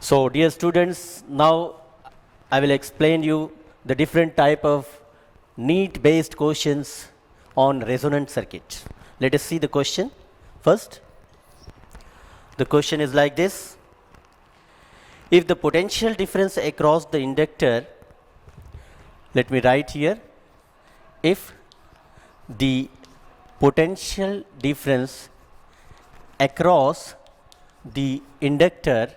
So dear students, now I will explain you the different type of NEET based questions on resonant circuit. Let us see the question first. The question is like this: if the potential difference across the inductor, let me write here, if the potential difference across the inductor,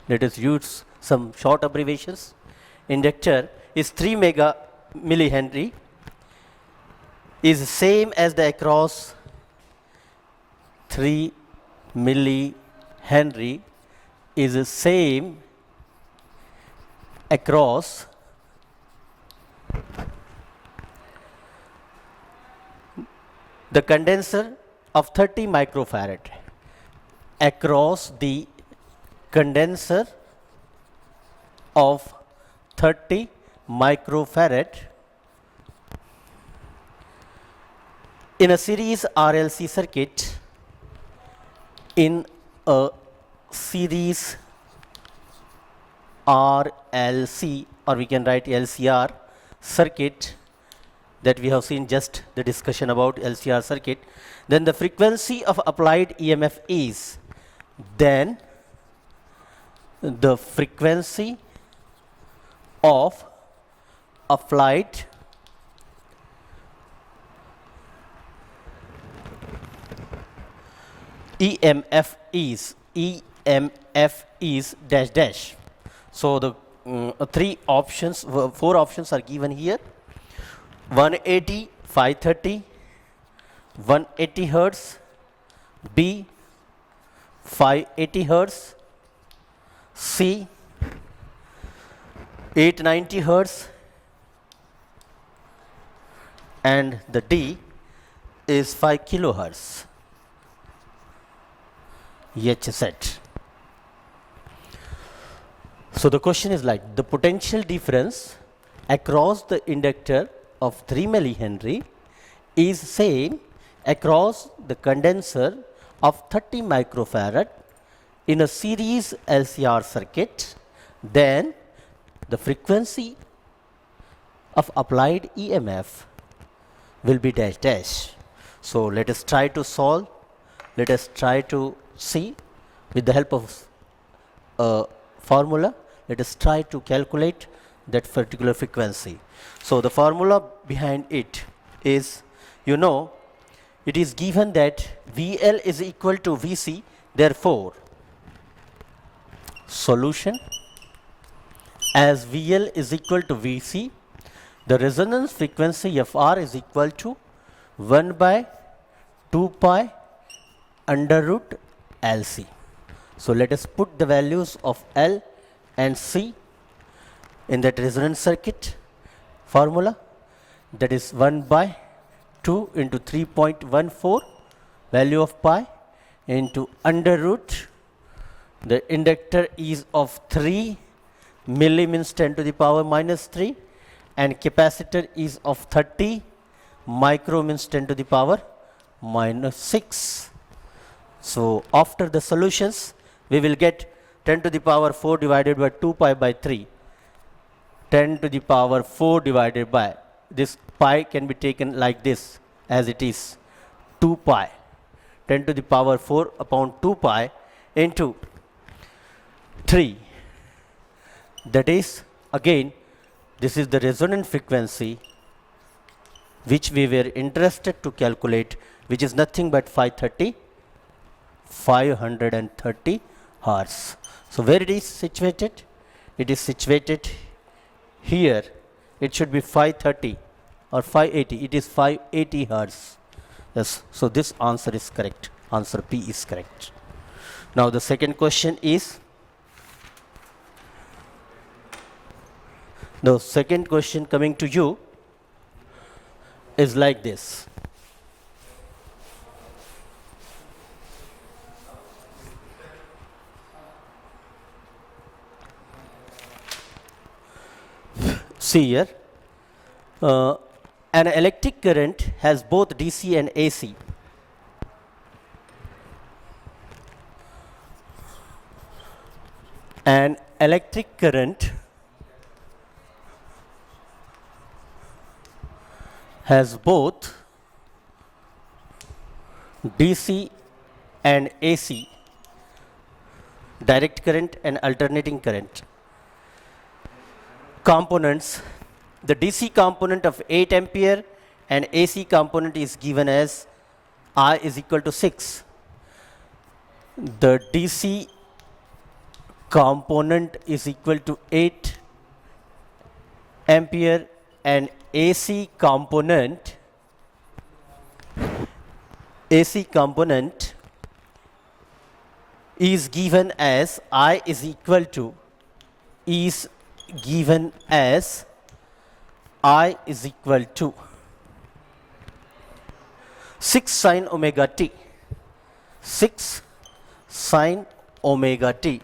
let us use some short abbreviations, inductor is 3 millihenry, is same as the across 3 millihenry is the same across the condenser of 30 microfarad, across the condenser of 30 microfarad in a series RLC circuit, in a series RLC, or we can write LCR circuit that we have seen just the discussion about LCR circuit, then the frequency of applied EMF is, then the frequency of applied EMF is dash dash. So the four options are given here: 180, 530, 180 hertz, B 580 hertz, C 890 hertz, and the D is 5 kilohertz. HZ. So the question is like, the potential difference across the inductor of 3 millihenry is same across the condenser of 30 microfarad in a series LCR circuit, then the frequency of applied EMF will be dash dash. So let us try to solve, let us try to see with the help of a formula, let us try to calculate that particular frequency. So the formula behind it is, it is given that VL is equal to VC, therefore solution, as VL is equal to VC, the resonance frequency of R is equal to 1 by 2 pi under root LC. So let us put the values of L and C in that resonance circuit formula, that is 1 by 2 into 3.14 value of pi into under root, the inductor is of 3 milli means 10 to the power minus 3, and capacitor is of 30 micro means 10 to the power minus 6. So after the solutions, we will get 10 to the power 4 divided by 2 pi by 3. 10 to the power 4 divided by, this pi can be taken like this as it is, 2 pi. 10 to the power 4 upon 2 pi into 3. That is, again, this is the resonant frequency which we were interested to calculate, which is nothing but 530 hertz. So where it is situated? It is situated here. It should be 530 or 580. It is 580 hertz. Yes. So this answer is correct. Answer P is correct. Now the second question is, the second question coming to you is like this. See here, an electric current has both DC and AC. An electric current has both DC and AC, direct current and alternating current components. The DC component of 8 ampere and AC component is given as I is equal to 6. The DC component is equal to 8 ampere and AC component is given as I is equal to 6 sine omega t. 6 sine omega t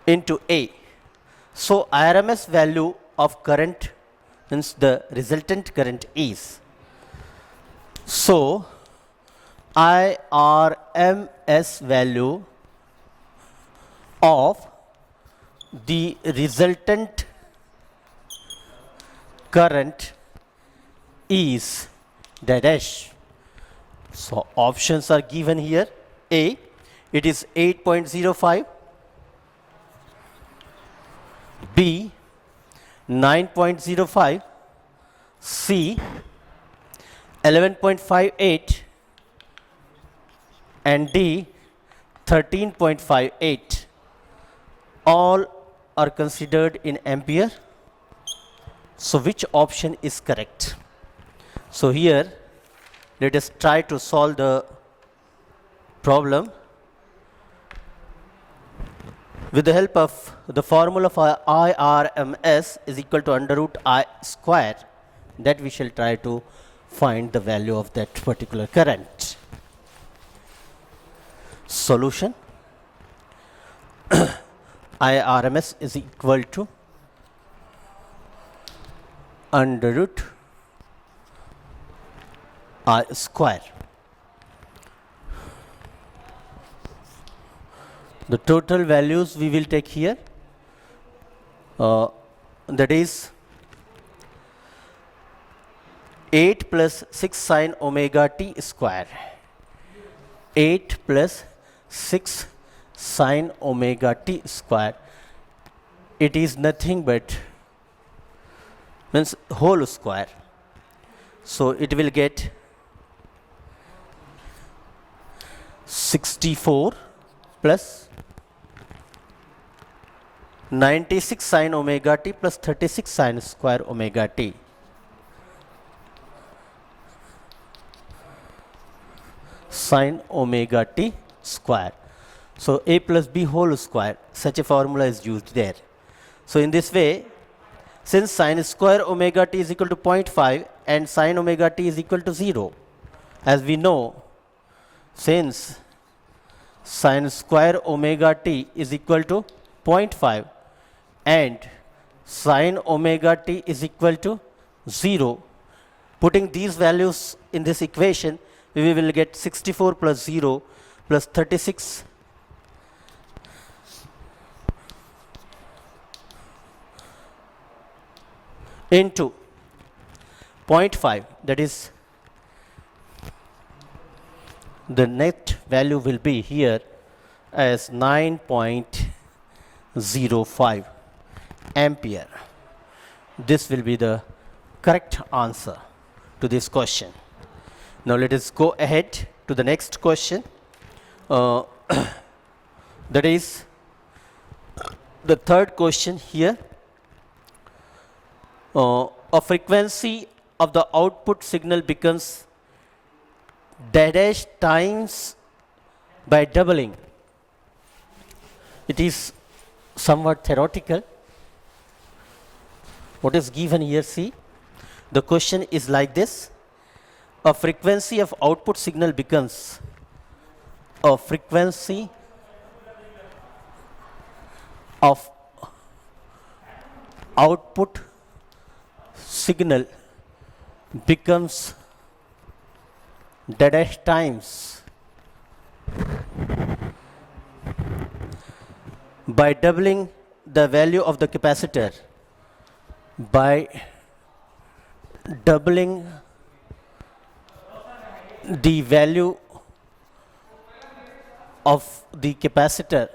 into A. So RMS value of current means the resultant current is. So IRMS value of the resultant current is dash. So options are given here. A, it is 8.05. B, 9.05. C, 11.58. And D, 13.58. All are considered in ampere. So which option is correct? So here let us try to solve the problem with the help of the formula for IRMS is equal to under root I square, that we shall try to find the value of that particular current. Solution. IRMS is equal to under root I square. The total values we will take here, that is 8 plus 6 sine omega t square. 8 plus 6 sine omega t square. It is nothing but means whole square. So it will get 64 plus 96 sine omega t plus 36 sine square omega t. Sine omega t square. So a plus b whole square, such a formula is used there. So in this way, since sine square omega t is equal to 0.5 and sine omega t is equal to 0, as we know, since sine square omega t is equal to 0.5 and sine omega t is equal to 0, putting these values in this equation, we will get 64 plus 0 plus 36 into 0.5, that is the net value will be here as 9.05 ampere. This will be the correct answer to this question. Now let us go ahead to the next question. That is the third question here. A frequency of the output signal becomes dash times by doubling. It is somewhat theoretical. What is given here, see, the question is like this: a frequency of output signal becomes a frequency of output signal becomes dash times by doubling the value of the capacitor, by doubling the value of the capacitor,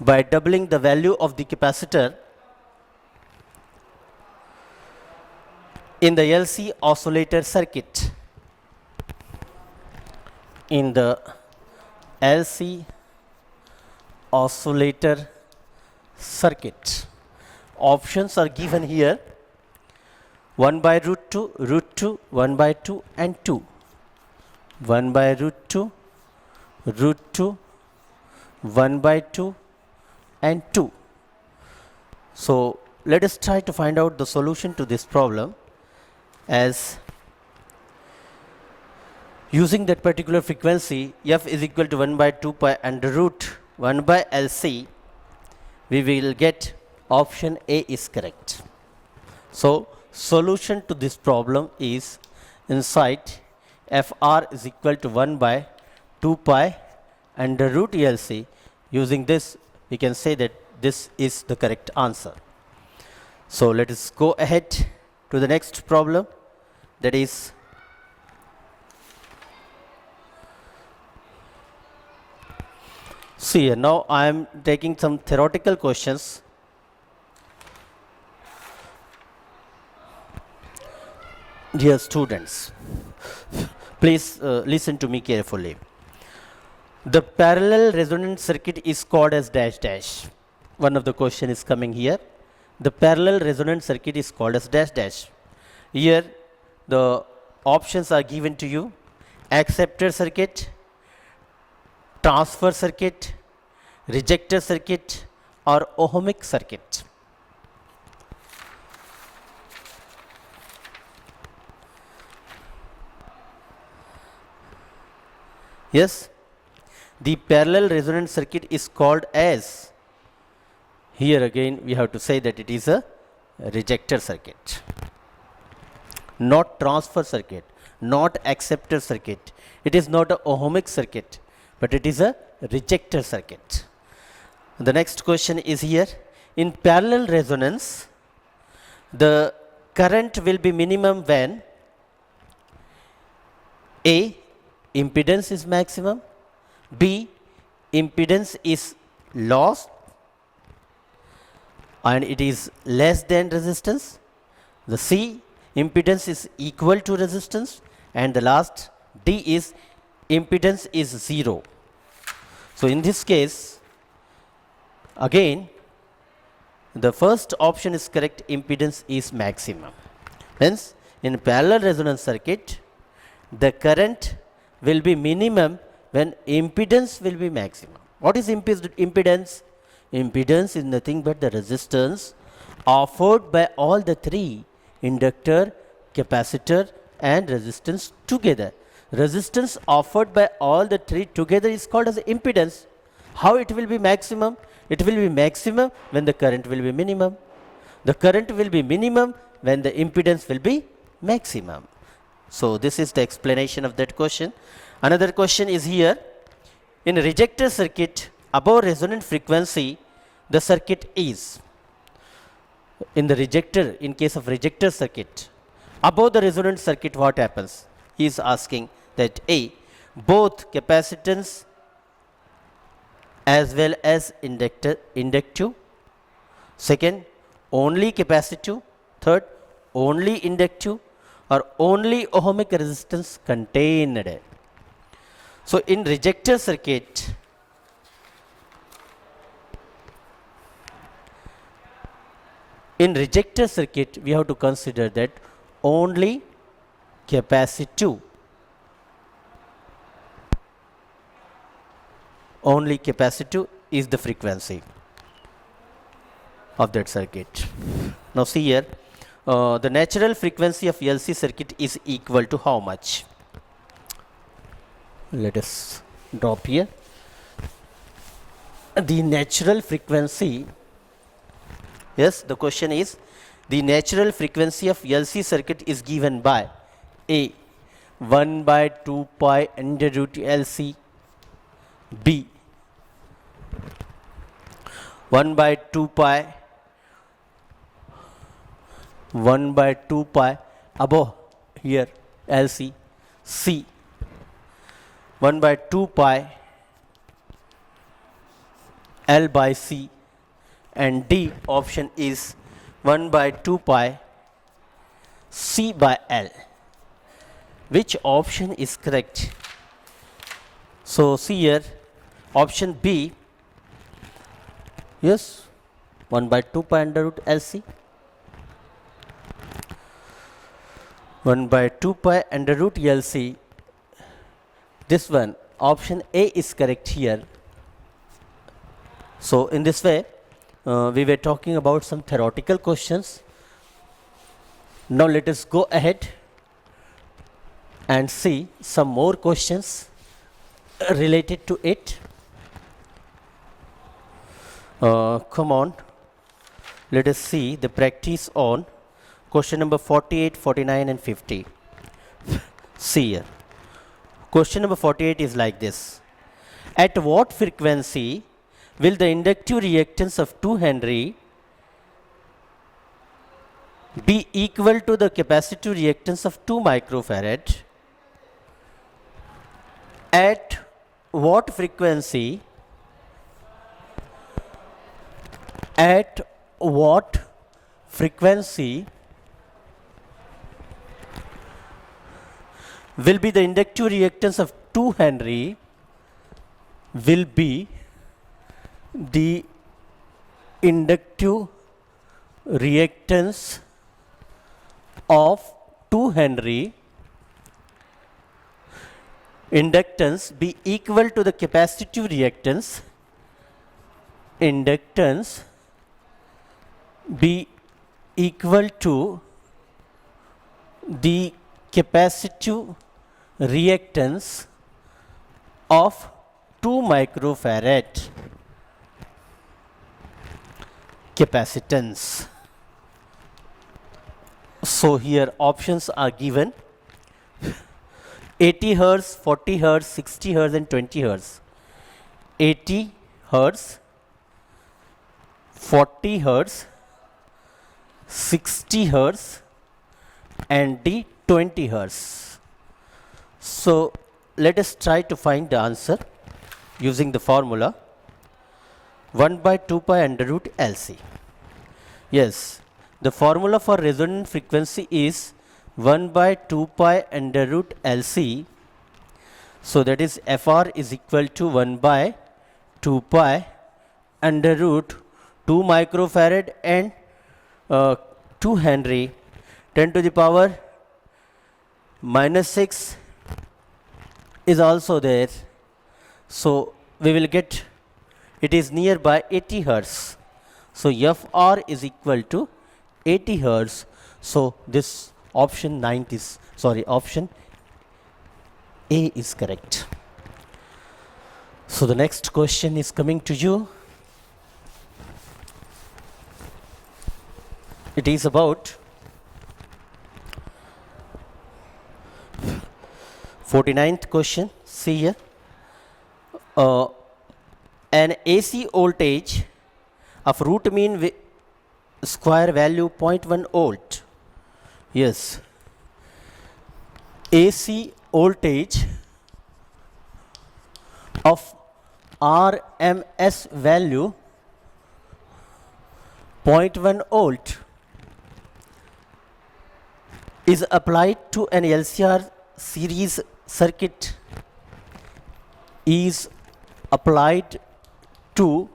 by doubling the value of the capacitor in the LC oscillator circuit, in the LC oscillator circuit. Options are given here: 1 by root 2, root 2, 1 by 2 and 2. 1 by root 2, root 2, 1 by 2 and 2. So let us try to find out the solution to this problem, as using that particular frequency f is equal to 1 by 2 pi under root 1 by LC, we will get option A is correct. So solution to this problem is, inside Fr is equal to 1 by 2 pi under root LC. Using this, we can say that this is the correct answer. So let us go ahead to the next problem, that is see here. Now I am taking some theoretical questions. Dear students, please listen to me carefully. The parallel resonant circuit is called as dash dash. One of the question is coming here. The parallel resonant circuit is called as dash dash. Here the options are given to you: acceptor circuit, transfer circuit, rejector circuit, or ohmic circuit. Yes, the parallel resonant circuit is called as, here again we have to say that it is a rejector circuit, not transfer circuit, not acceptor circuit. It is not a ohmic circuit, but it is a rejector circuit. The next question is here: in parallel resonance, the current will be minimum when A, impedance is maximum, B, impedance is lost and it is less than resistance, the C, impedance is equal to resistance, and the last D is impedance is 0. So in this case, again the first option is correct, impedance is maximum. Hence in parallel resonance circuit, the current will be minimum when impedance will be maximum. What is impedance? Impedance is nothing but the resistance offered by all the three: inductor, capacitor and resistance together. Resistance offered by all the three together is called as impedance. How it will be maximum? It will be maximum when the current will be minimum. The current will be minimum when the impedance will be maximum. So this is the explanation of that question. Another question is here: in a rejector circuit, above resonant frequency, the circuit is, in the rejector, in case of rejector circuit, above the resonant circuit, what happens? He is asking that A, both capacitance as well as inductive. Second, only capacitive. Third, only inductive, or only ohmic resistance contained. So in rejector circuit, we have to consider that only capacitive, is the frequency of that circuit. Now see here, the natural frequency of LC circuit is equal to how much? Let us drop here. The natural frequency, yes, the question is, the natural frequency of LC circuit is given by A, 1 by 2 pi under root LC, B, 1 by 2 pi 1 by 2 pi above here LC C 1 by 2 pi L by C, and D option is 1 by 2 pi C by L. Which option is correct? So see here, option B, yes, 1 by 2 pi under root LC, 1 by 2 pi under root LC. This one, option A is correct here. So in this way, we were talking about some theoretical questions. Now let us go ahead and see some more questions related to it. Come on, let us see the practice on question number 48, 49 and 50. See here. Question number 48 is like this. At what frequency will the inductive reactance of 2 Henry be equal to the capacitive reactance of 2 microfarad? At what frequency will be the inductive reactance of 2 Henry will be the inductive reactance of 2 Henry inductance be equal to the capacitive reactance be equal to the capacitive reactance of 2 microfarad capacitance. So here options are given: 80 Hertz, 40 Hertz, 60 Hertz and 20 Hertz. 80 Hertz, 40 Hertz, 60 Hertz and D 20 Hertz. So let us try to find the answer using the formula 1 by 2 pi under root LC. Yes, the formula for resonant frequency is 1 by 2 pi under root LC. So that is FR is equal to 1 by 2 pi under root 2 microfarad and 2 Henry 10 to the power minus 6 is also there. So we will get it is nearby 80 Hertz. So FR is equal to 80 Hertz. So this option option A is correct. So the next question is coming to you. It is about 49th question. See here. An AC voltage of root mean square value 0.1 volt. Yes. AC voltage of RMS value 0.1 volt is applied to an LCR series circuit is applied to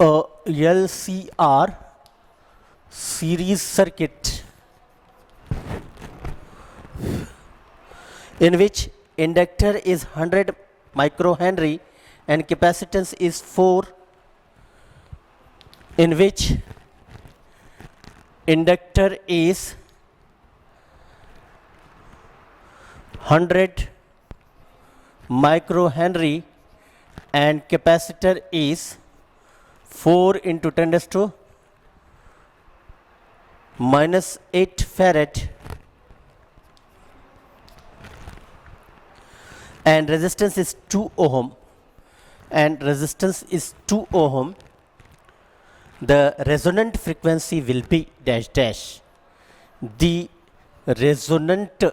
a LCR series circuit in which inductor is 100 microhenry and capacitance is 4, in which inductor is 100 microhenry and capacitor is 4 into 10 raised to minus 8 farad and resistance is 2 ohm and resistance is 2 ohm, the resonant frequency will be dash dash. The resonant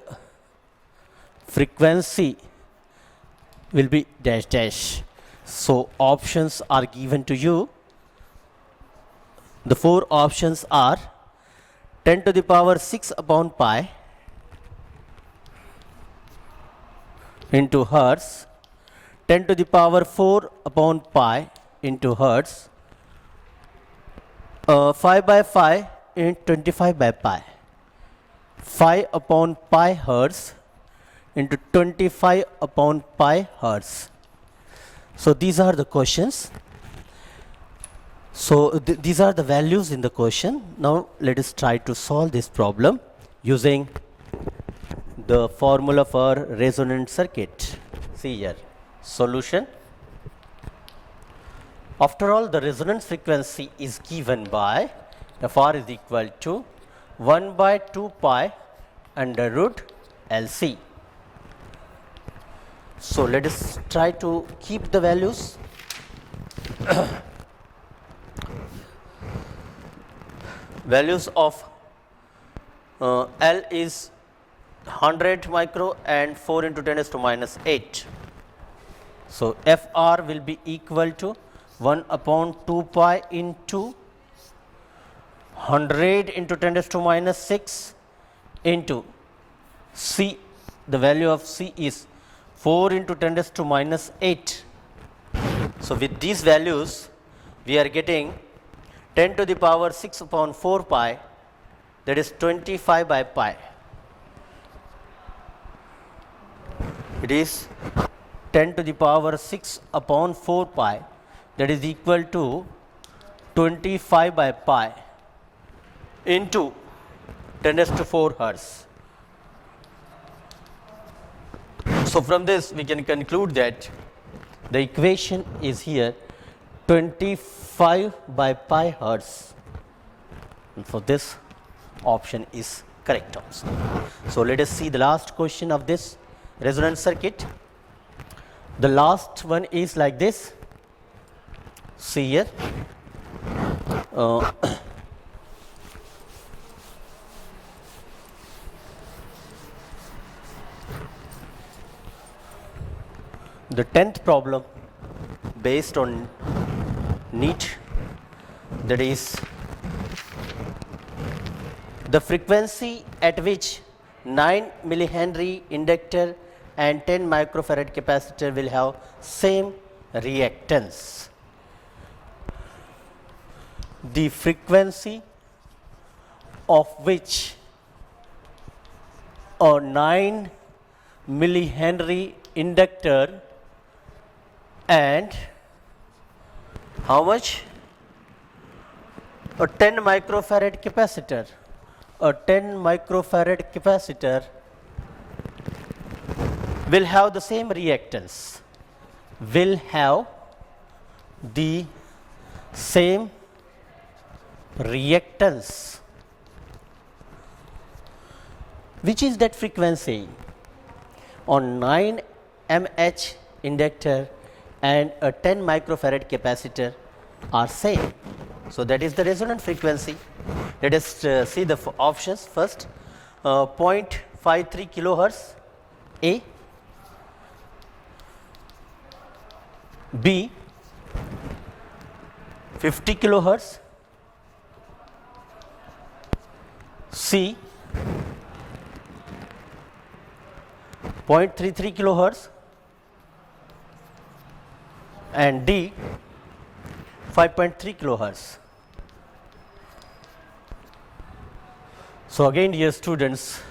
frequency will be dash dash. So options are given to you. The 4 options are 10 to the power 6 upon pi into hertz, 10 to the power 4 upon pi into hertz, 5 by 5 in 25 by pi, 5 upon pi hertz into 25 upon pi hertz. So these are the questions. So these are the values in the question. Now let us try to solve this problem using the formula for resonant circuit. See here, solution. After all, the resonance frequency is given by Fr is equal to 1 by 2 pi under root LC. So let us try to keep the values. Values of L is 100 micro and 4 into 10 is to minus 8. So Fr will be equal to 1 upon 2 pi into 100 into 10 is to minus 6 into C. The value of C is 4 into 10 is to minus 8. So with these values we are getting 10 to the power 6 upon 4 pi, that is 25 by pi. It is 10 to the power 6 upon 4 pi, that is equal to 25 by pi into 10 raised to 4 hertz. So from this we can conclude that the equation is here 25 by pi hertz, and for this option is correct also. So let us see the last question of this resonance circuit. The last one is like this. See here, the 10th problem based on NEET, that is the frequency at which 9 millihenry inductor and 10 microfarad capacitor will have same reactance. The frequency of which a 9 millihenry inductor and how much? A 10 microfarad capacitor. A 10 microfarad capacitor will have the same reactance, will have the same reactance. Which is that frequency? On 9 mH inductor and a 10 microfarad capacitor are same. So that is the resonant frequency. Let us see the options first. 0.53 kilohertz A, B 50 kilohertz, C 0.33 kilohertz, and D 5.3 kilohertz. So again, dear students,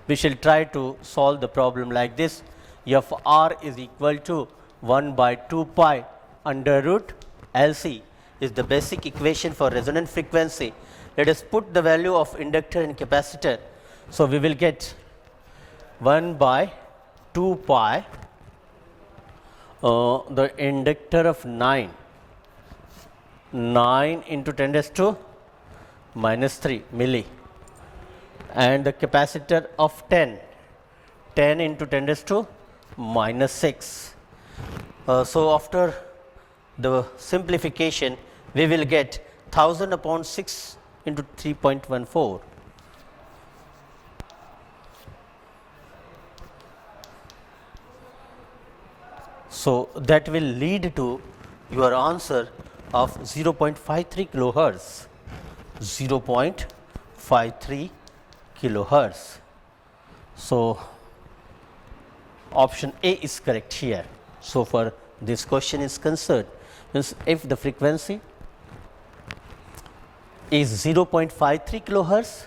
we shall try to solve the problem like this. F r is equal to 1 by 2 pi under root LC is the basic equation for resonant frequency. Let us put the value of inductor and capacitor. So we will get 1 by 2 pi, the inductor of 9 into 10 raised to minus 3 milli, and the capacitor of 10 into 10 raised to minus 6. So after the simplification, we will get 1000 upon 6 into 3.14. So that will lead to your answer of 0.53 kilohertz, 0.53 kilohertz. So option A is correct here. So for this question is concerned, means if the frequency is 0.53 kilohertz,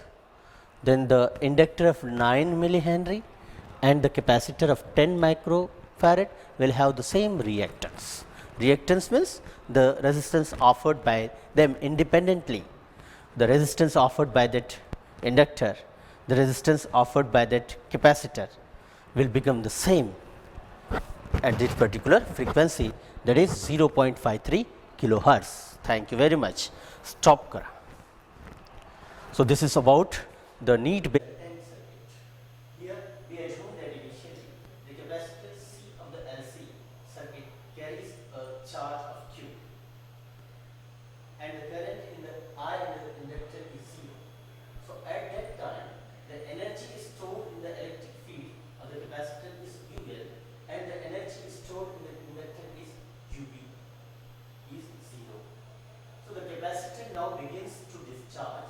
then the inductor of 9 millihenry and the capacitor of 10 microfarad will have the same reactance. Reactance means the resistance offered by them independently. The resistance offered by that inductor, the resistance offered by that capacitor will become the same at this particular frequency, that is 0.53 kilohertz. Thank you very much. Stop kara. So this is about the need. Here we assume that initially the capacitor C of the LC circuit carries a charge of Q and the current in the I in the inductor is 0. So at that time the energy is stored in the electric field of the capacitor is UL and the energy is stored in the inductor is UB is 0. So the capacitor now begins to discharge.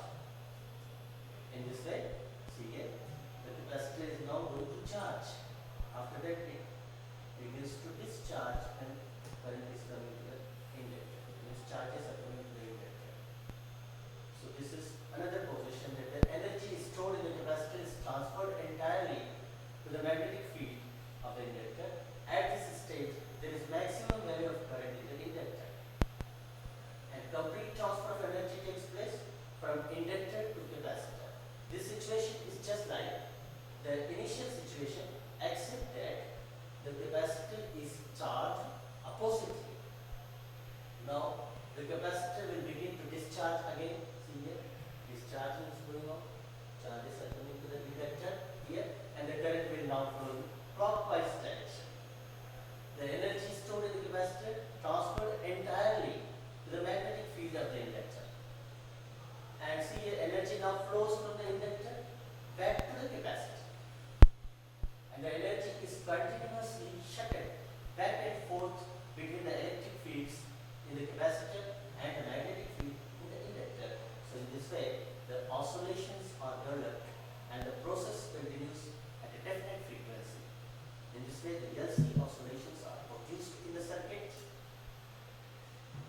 In this way, see here, the capacitor is now going to charge. After that, it begins to discharge and current is coming to the inductor. These charges are coming to the inductor. So this is another position that the energy is stored in the capacitor is transferred entirely to the magnetic field of the inductor. At this stage, there is maximum value of current in the inductor. And complete transfer of energy takes place from inductor to capacitor. This situation is just like the initial situation, except that the capacitor is charged oppositely. Now the capacitor will begin to discharge again. See here, discharging is going on. Charges are coming to the inductor here, and the current will now flow in clockwise direction. The energy stored in the capacitor transferred entirely to the magnetic field of the inductor. And see here, energy now flows from the inductor back to the capacitor. And the energy is continuously shuttled back and forth between the electric fields in the capacitor and the magnetic field in the inductor. So in this way, the oscillations are developed and the process continues at a definite frequency. In this way, the LC oscillations are produced in the circuit.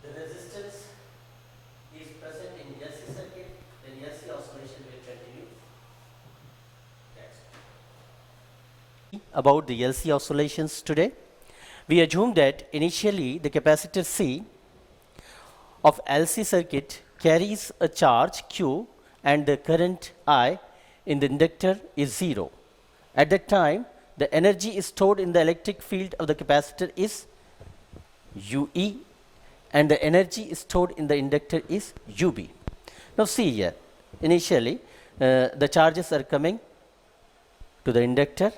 The resistance is present in LC circuit, then LC oscillation will continue. That's about the LC oscillations today. We assume that initially the capacitor C of LC circuit carries a charge Q and the current I in the inductor is 0. At that time, the energy is stored in the electric field of the capacitor is UE and the energy is stored in the inductor is UB. Now see here, initially the charges are coming to the inductor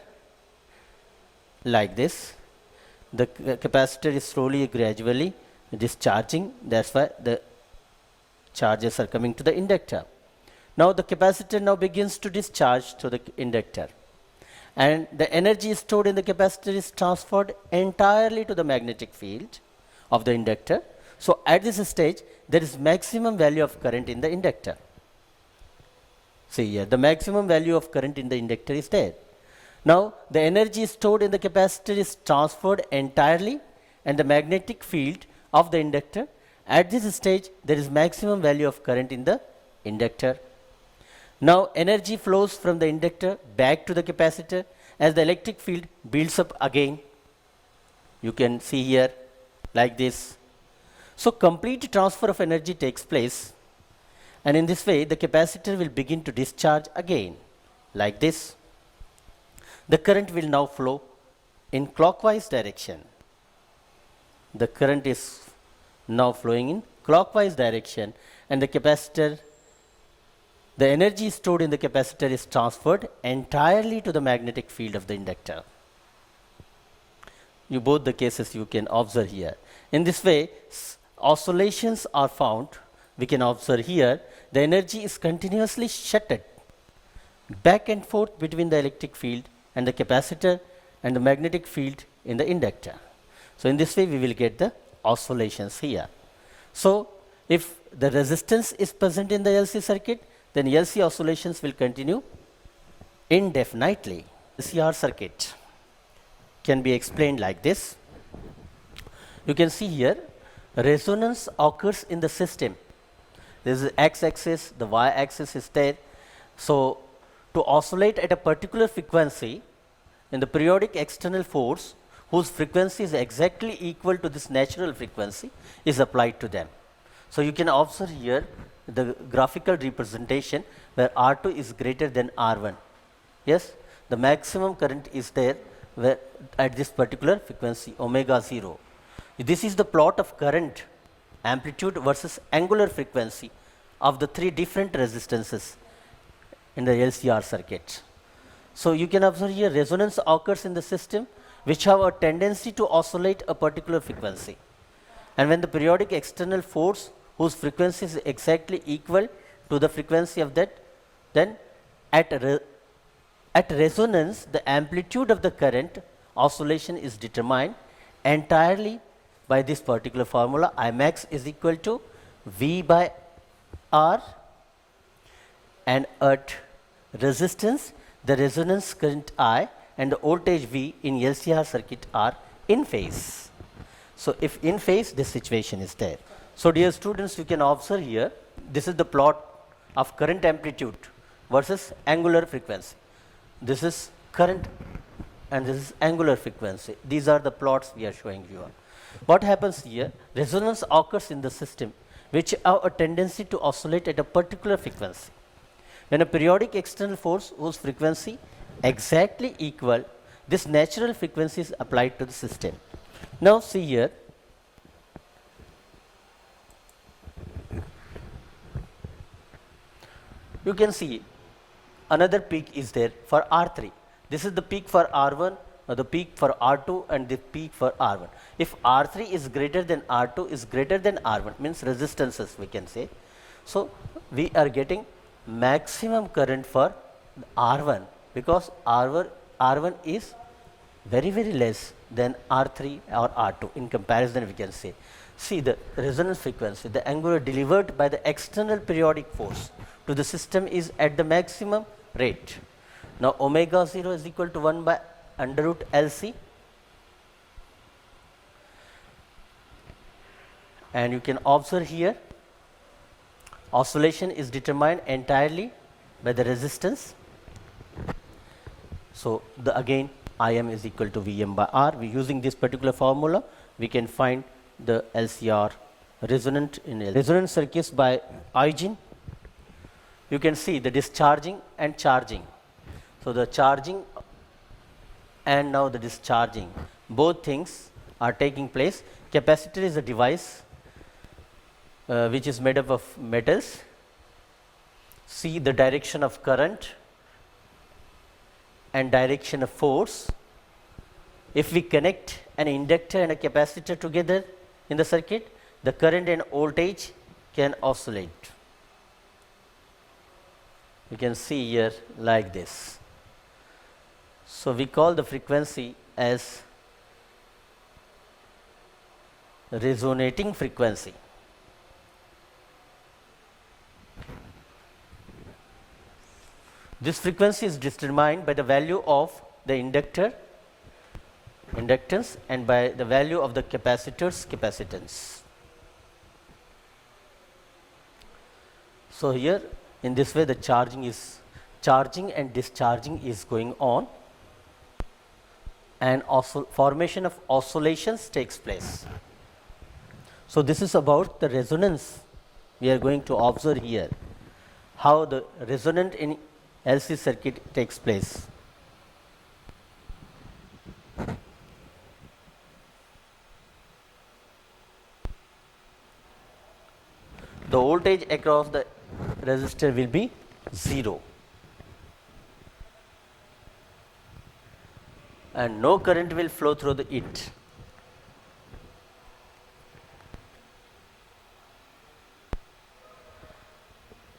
like this. The capacitor is slowly gradually discharging, that's why the charges are coming to the inductor. Now the capacitor now begins to discharge to the inductor and the energy stored in the capacitor is transferred entirely to the magnetic field of the inductor. So at this stage, there is maximum value of current in the inductor. See here, the maximum value of current in the inductor is there. Now the energy stored in the capacitor is transferred entirely and the magnetic field of the inductor. At this stage, there is maximum value of current in the inductor. Now energy flows from the inductor back to the capacitor as the electric field builds up again. You can see here like this. So complete transfer of energy takes place and in this way the capacitor will begin to discharge again like this. The current will now flow in clockwise direction. The current is now flowing in clockwise direction and the capacitor, the energy stored in the capacitor is transferred entirely to the magnetic field of the inductor. You both the cases you can observe here. In this way, oscillations are found. We can observe here the energy is continuously shutted back and forth between the electric field and the capacitor and the magnetic field in the inductor. So, in this way we will get the oscillations here. So, if the resistance is present in the LC circuit, then LC oscillations will continue indefinitely. LCR circuit can be explained like this. You can see here resonance occurs in the system. This is x-axis, the y-axis is there. So, to oscillate at a particular frequency in the periodic external force whose frequency is exactly equal to this natural frequency is applied to them. So, you can observe here the graphical representation where R2 is greater than R1. Yes, the maximum current is there where at this particular frequency omega 0. This is the plot of current, amplitude versus angular frequency of the three different resistances in the LCR circuit. So, you can observe here resonance occurs in the system which have a tendency to oscillate a particular frequency. And when the periodic external force whose frequency is exactly equal to the frequency of that, then at resonance the amplitude of the current oscillation is determined entirely by this particular formula. Imax is equal to V by R, and at resistance the resonance current I and the voltage V in LCR circuit are in phase. So, if in phase, this situation is there. So, dear students, you can observe here this is the plot of current amplitude versus angular frequency. This is current and this is angular frequency. These are the plots we are showing you. What happens here? Resonance occurs in the system which have a tendency to oscillate at a particular frequency. When a periodic external force whose frequency exactly equal this natural frequency is applied to the system. Now, see here, you can see another peak is there for R3. This is the peak for R1, or the peak for R2, and the peak for R1. If R3 is greater than R2 is greater than R1, means resistances we can say. So, we are getting maximum current for R1 because R1 is very less than R3 or R2 in comparison we can say. See the resonance frequency, the angular delivered by the external periodic force to the system is at the maximum rate. Now, omega 0 is equal to 1 by under root LC, and you can observe here oscillation is determined entirely by the resistance. So, the again Im is equal to Vm by R. We using this particular formula we can find the LCR resonant in resonance circuits by Eugen. You can see the discharging and charging. So, the charging and now the discharging, both things are taking place. Capacitor is a device which is made up of metals. See the direction of current and direction of force. If we connect an inductor and a capacitor together in the circuit, the current and voltage can oscillate. You can see here like this. So, we call the frequency as resonating frequency. This frequency is determined by the value of the inductance and by the value of the capacitor's capacitance. So, here in this way the charging and discharging is going on, and formation of oscillations takes place. So, this is about the resonance we are going to observe here, how the resonant in LC circuit takes place. The voltage across the resistor will be 0. and no current will flow through it.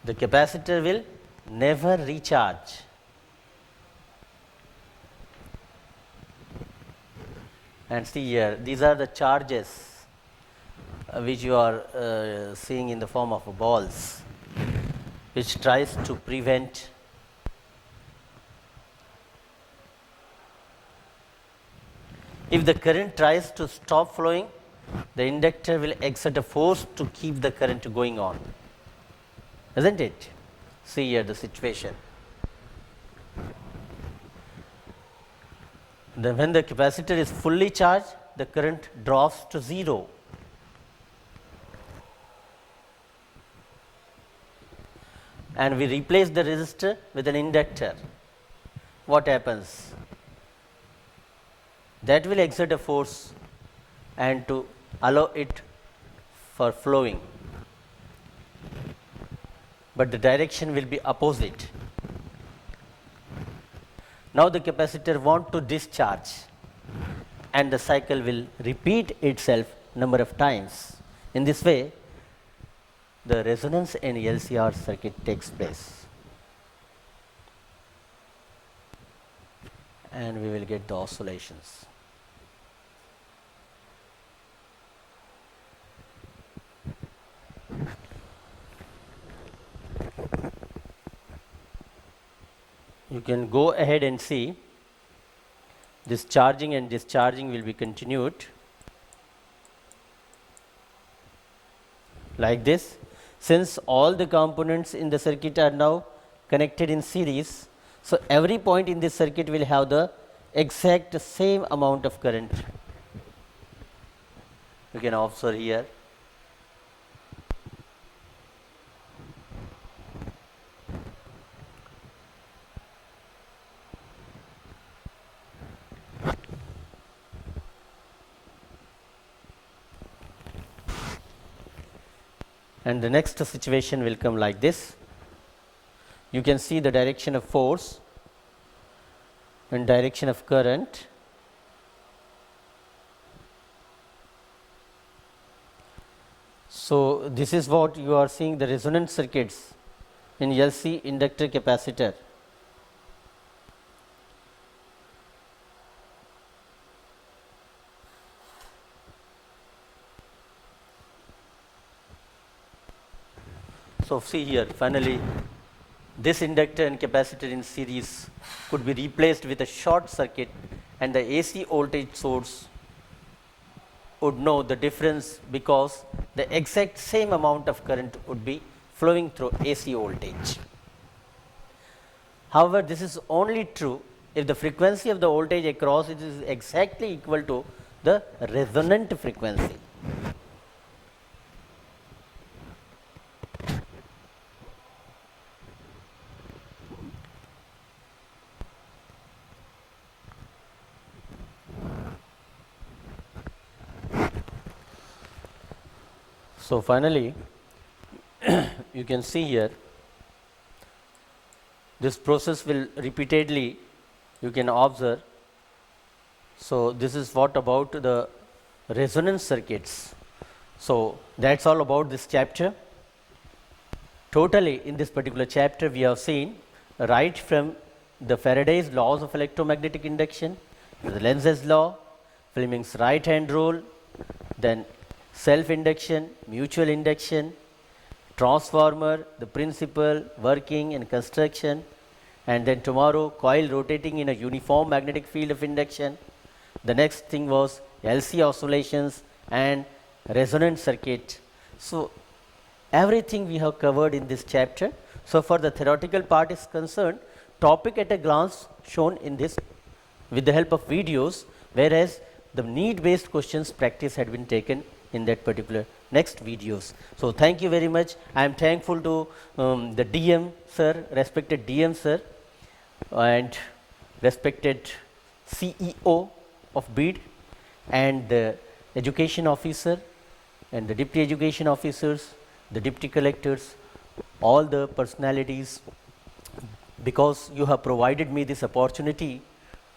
The capacitor will never recharge. And see here, these are the charges which you are seeing in the form of balls, which tries to prevent if the current tries to stop flowing, the inductor will exert a force to keep the current going on, isn't it? See here the situation. Then when the capacitor is fully charged, the current drops to 0. And we replace the resistor with an inductor. What happens? That will exert a force and to allow it for flowing, but the direction will be opposite. Now the capacitor wants to discharge, and the cycle will repeat itself number of times. In this way, the resonance in LCR circuit takes place, and we will get the oscillations. You can go ahead and see this charging and discharging will be continued like this. Since all the components in the circuit are now connected in series, so every point in this circuit will have the exact same amount of current. You can observe here. And the next situation will come like this. You can see the direction of force and direction of current. So this is what you are seeing, the resonant circuits in LC inductor capacitor. So see here, finally this inductor and capacitor in series could be replaced with a short circuit, and the AC voltage source would know the difference because the exact same amount of current would be flowing through AC voltage. However, this is only true if the frequency of the voltage across it is exactly equal to the resonant frequency. So finally, you can see here this process will repeatedly you can observe. So this is what about the resonance circuits. So that's all about this chapter. Totally in this particular chapter we have seen right from the Faraday's laws of electromagnetic induction, the Lenz's law, Fleming's right hand rule, then self-induction, mutual induction, transformer, the principle, working and construction, and then tomorrow coil rotating in a uniform magnetic field of induction. The next thing was LC oscillations and resonant circuit. So everything we have covered in this chapter. So for the theoretical part is concerned, topic at a glance shown in this with the help of videos, whereas the need based questions practice had been taken in that particular next videos. So thank you very much. I am thankful to the DM sir, respected DM sir, and respected CEO of BEAD, and the education officer and the deputy education officers, the deputy collectors, all the personalities, because you have provided me this opportunity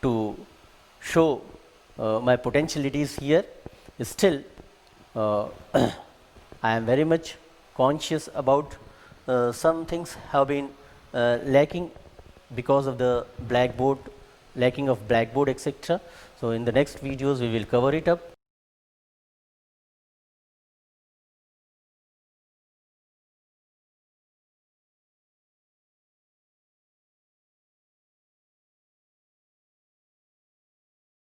to show my potentialities here. Still, I am very much conscious about some things have been lacking because of the blackboard, lacking of blackboard, etc. So in the next videos we will cover it up.